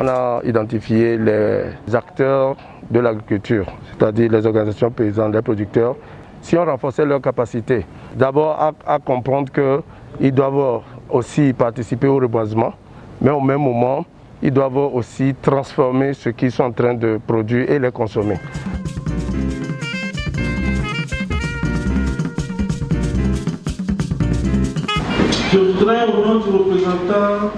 On a identifié les acteurs de l'agriculture, c'est-à-dire les organisations paysannes, les producteurs, si on renforçait leur capacité, d'abord à comprendre qu'ils doivent aussi participer au reboisement, mais au même moment, ils doivent aussi transformer ce qu'ils sont en train de produire et les consommer. Je voudrais, au nom du représentant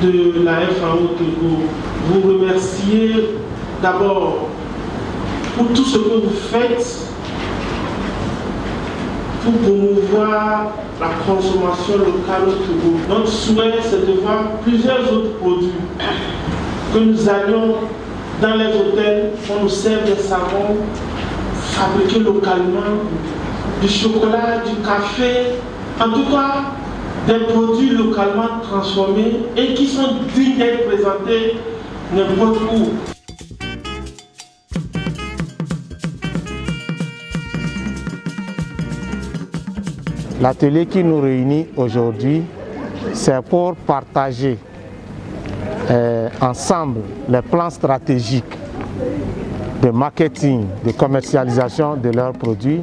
de la FAO Togo, vous remercier d'abord pour tout ce que vous faites pour promouvoir la consommation locale au Togo. Notre souhait, c'est de voir plusieurs autres produits, que nous allions dans les hôtels, on nous sert des savons fabriqués localement, du chocolat, du café, en tout cas des produits localement transformés et qui sont dignes d'être présentés n'importe où. L'atelier qui nous réunit aujourd'hui, c'est pour partager ensemble les plans stratégiques de marketing, de commercialisation de leurs produits,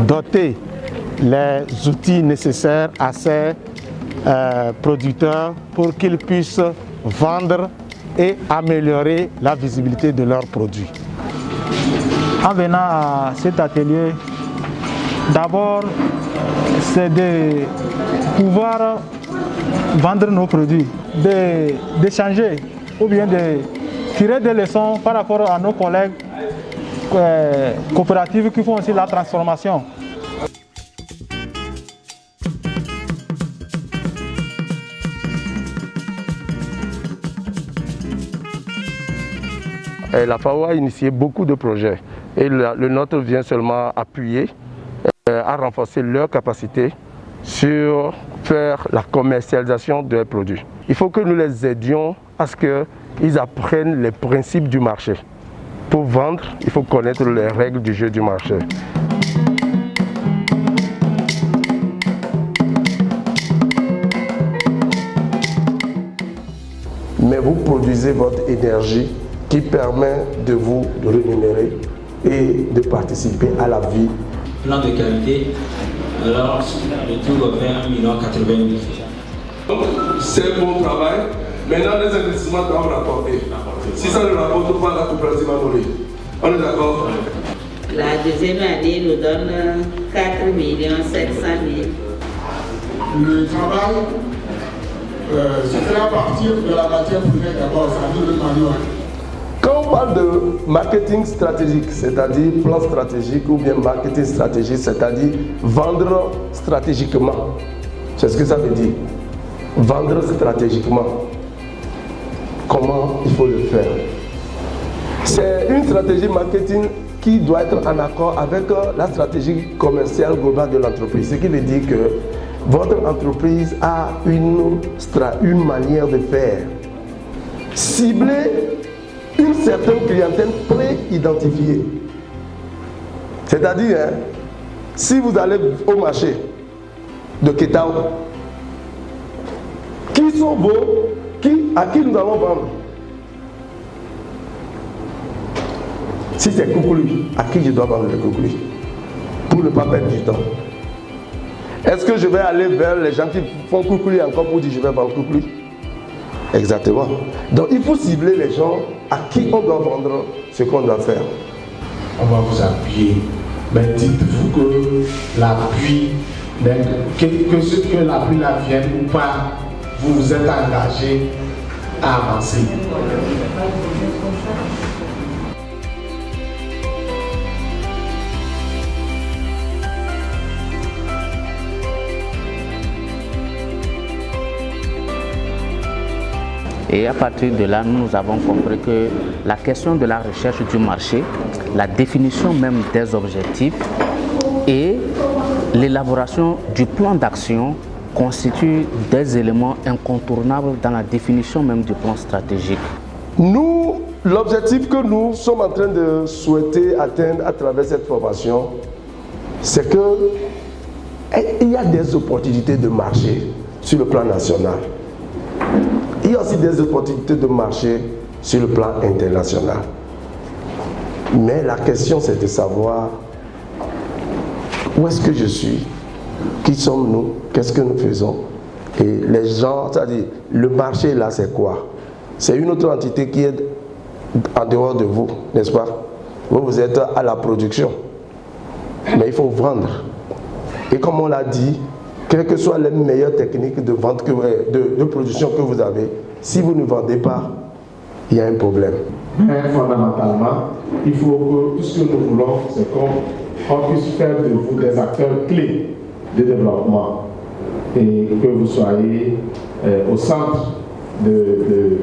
doter les outils nécessaires à ces producteurs pour qu'ils puissent vendre et améliorer la visibilité de leurs produits. En venant à cet atelier, d'abord, c'est de pouvoir vendre nos produits, d'échanger ou bien de tirer des leçons par rapport à nos collègues coopératives qui font aussi la transformation. La FAO a initié beaucoup de projets et le nôtre vient seulement appuyer, à renforcer leur capacité sur faire la commercialisation de leurs produits. Il faut que nous les aidions à ce qu'ils apprennent les principes du marché. Pour vendre, il faut connaître les règles du jeu du marché. Mais vous produisez votre énergie qui permet de vous rémunérer et de participer à la vie. Plan de qualité, alors le tout va faire 1,80 million. C'est un bon travail. Maintenant, les investissements doivent rapporter. Si ça ne rapporte pas, la coopérative va mourir. On est d'accord? La deuxième année nous donne 4 700 000. Le travail se fait à partir de la matière première d'abord, ça veut dire le manuel. Quand on parle de marketing stratégique, c'est-à-dire plan stratégique ou bien marketing stratégique, c'est-à-dire vendre stratégiquement, c'est ce que ça veut dire. Vendre stratégiquement. Comment il faut le faire? C'est une stratégie marketing qui doit être en accord avec la stratégie commerciale globale de l'entreprise. Ce qui veut dire que votre entreprise a une manière de faire. Cibler une certaine clientèle pré-identifiée. C'est-à-dire, si vous allez au marché de Ketao, qui sont à qui nous allons vendre? Si c'est Koukouli, à qui je dois vendre le Koukouli? Pour ne pas perdre du temps. Est-ce que je vais aller vers les gens qui font Koukouli encore pour dire je vais vendre Koukouli? Exactement. Donc il faut cibler les gens à qui on doit vendre ce qu'on doit faire. On va vous appuyer. Mais dites-vous que l'appui, que l'appui la vienne ou pas, vous vous êtes engagé à avancer. Et à partir de là, nous avons compris que la question de la recherche du marché, la définition même des objectifs et l'élaboration du plan d'action constituent des éléments incontournables dans la définition même du plan stratégique. Nous, l'objectif que nous sommes en train de souhaiter atteindre à travers cette formation, c'est qu'il y a des opportunités de marché sur le plan national. Il y a aussi des opportunités de marché sur le plan international. Mais la question, c'est de savoir où est-ce que je suis, qui sommes-nous, qu'est-ce que nous faisons. Et les gens, c'est-à-dire, le marché là, c'est quoi? C'est une autre entité qui est en dehors de vous, n'est-ce pas? Vous êtes à la production, mais il faut vendre. Et comme on l'a dit, quelles que soient les meilleures techniques de vente, de production que vous avez, si vous ne vendez pas, il y a un problème. Mais fondamentalement, il faut que tout ce que nous voulons, c'est qu'on puisse faire de vous des acteurs clés de développement et que vous soyez au centre du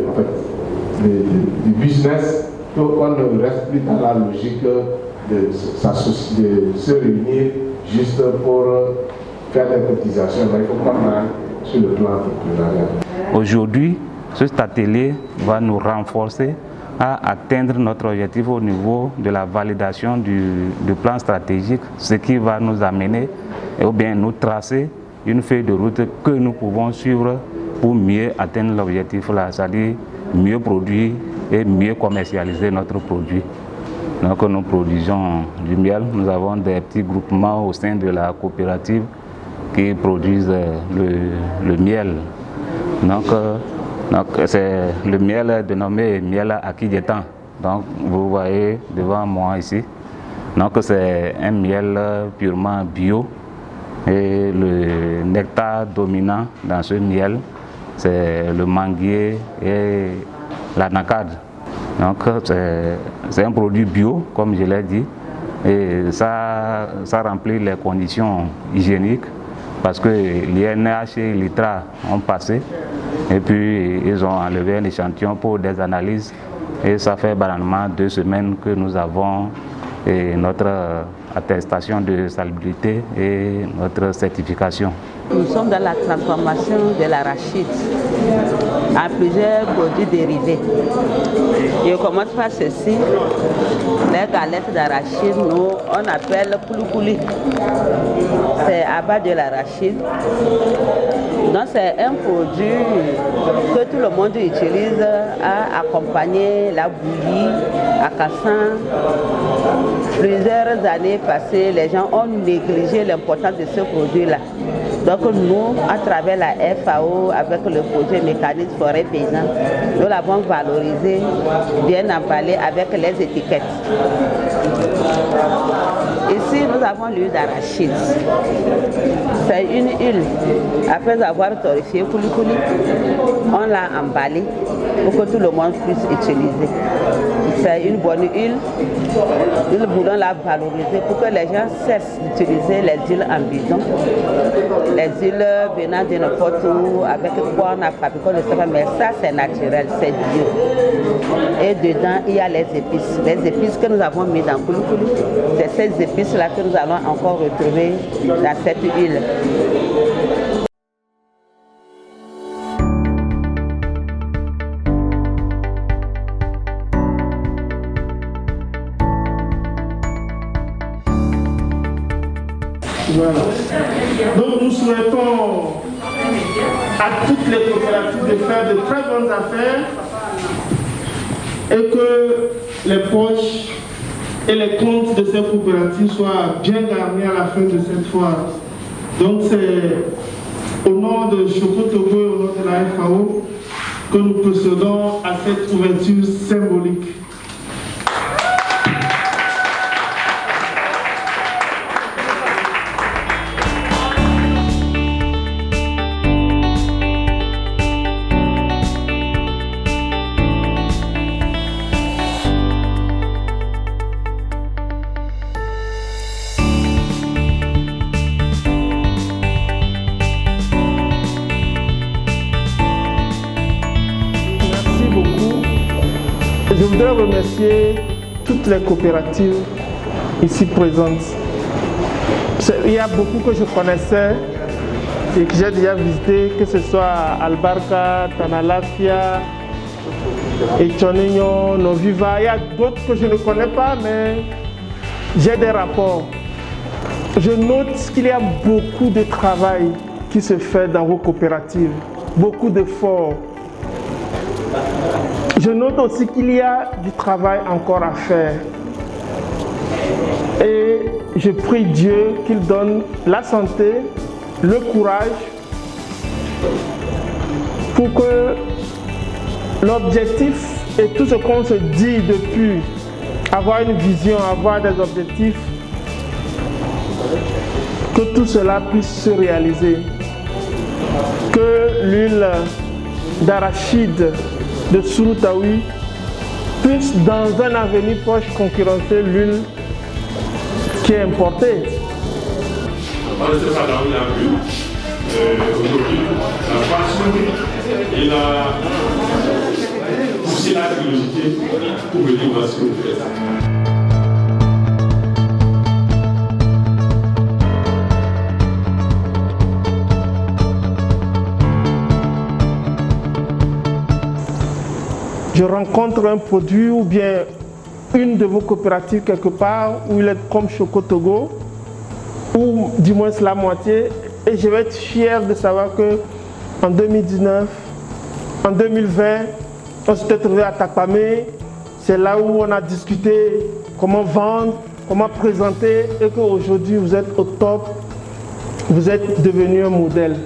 business, qu'on ne reste plus dans la logique de se réunir juste pour faire des cotisations, mais il faut qu'on aille sur le plan entrepreneurial. Aujourd'hui, cet atelier va nous renforcer à atteindre notre objectif au niveau de la validation du plan stratégique, ce qui va nous amener, ou bien nous tracer une feuille de route que nous pouvons suivre pour mieux atteindre l'objectif là, c'est-à-dire mieux produire et mieux commercialiser notre produit. Donc nous produisons du miel, nous avons des petits groupements au sein de la coopérative qui produisent le miel. Donc c'est le miel dénommé miel Akidjetan. Donc vous voyez devant moi ici. Donc c'est un miel purement bio et le nectar dominant dans ce miel c'est le manguier et l'anacade. Donc c'est un produit bio comme je l'ai dit et ça remplit les conditions hygiéniques parce que l'INH et l'ITRA ont passé et puis ils ont enlevé un échantillon pour des analyses et ça fait banalement 2 semaines que nous avons notre attestation de salubrité et notre certification. Nous sommes dans la transformation de l'arachide en plusieurs produits dérivés. Je commence par ceci. Les galettes d'arachide, nous on appelle kouloukouli. C'est à base de l'arachide. Donc c'est un produit que tout le monde utilise à accompagner la bouillie à Kassan. Plusieurs années passées, les gens ont négligé l'importance de ce produit-là. Donc nous, à travers la FAO, avec le projet Mécanisme Forêt Paysan, nous l'avons valorisé, bien emballé avec les étiquettes. Ici, nous avons l'huile d'arachide. C'est une huile. Après avoir torréfié kouloukouli, on l'a emballée pour que tout le monde puisse utiliser. C'est une bonne huile. Nous voulons la valoriser pour que les gens cessent d'utiliser les huiles en bidon. Les huiles venant de n'importe où, avec quoi on a fabriqué, on ne sait pas, mais ça c'est naturel, c'est bio. Et dedans, il y a les épices. Les épices que nous avons mis dans kouloukouli, c'est ces épices-là que nous allons encore retrouver dans cette huile. Voilà. Donc nous souhaitons à toutes les coopératives de faire de très bonnes affaires et que les poches et les comptes de ces coopératives soient bien garnis à la fin de cette foire. Donc c'est au nom de Choco Togo et au nom de la FAO que nous procédons à cette ouverture symbolique. Je voudrais remercier toutes les coopératives ici présentes. Il y a beaucoup que je connaissais et que j'ai déjà visité, que ce soit Albarca, Tanalafia, Echonignon, Noviva. Il y a d'autres que je ne connais pas, mais j'ai des rapports. Je note qu'il y a beaucoup de travail qui se fait dans vos coopératives, beaucoup d'efforts. Je note aussi qu'il y a du travail encore à faire. Et je prie Dieu qu'il donne la santé, le courage pour que l'objectif et tout ce qu'on se dit depuis, avoir une vision, avoir des objectifs, que tout cela puisse se réaliser. Que l'huile d'arachide de Surutawi puisse dans un avenir proche concurrencer l'huile qui est importée. On ne sait pas là où il a vu. Aujourd'hui, la passion et la pousser la curiosité pour venir voir ce que vous faites. Je rencontre un produit ou bien une de vos coopératives quelque part où il est comme Chocotogo, ou du moins la moitié, et je vais être fier de savoir que en 2019, en 2020, on s'était trouvé à Takpamé, c'est là où on a discuté comment vendre, comment présenter, et qu'aujourd'hui vous êtes au top, vous êtes devenu un modèle.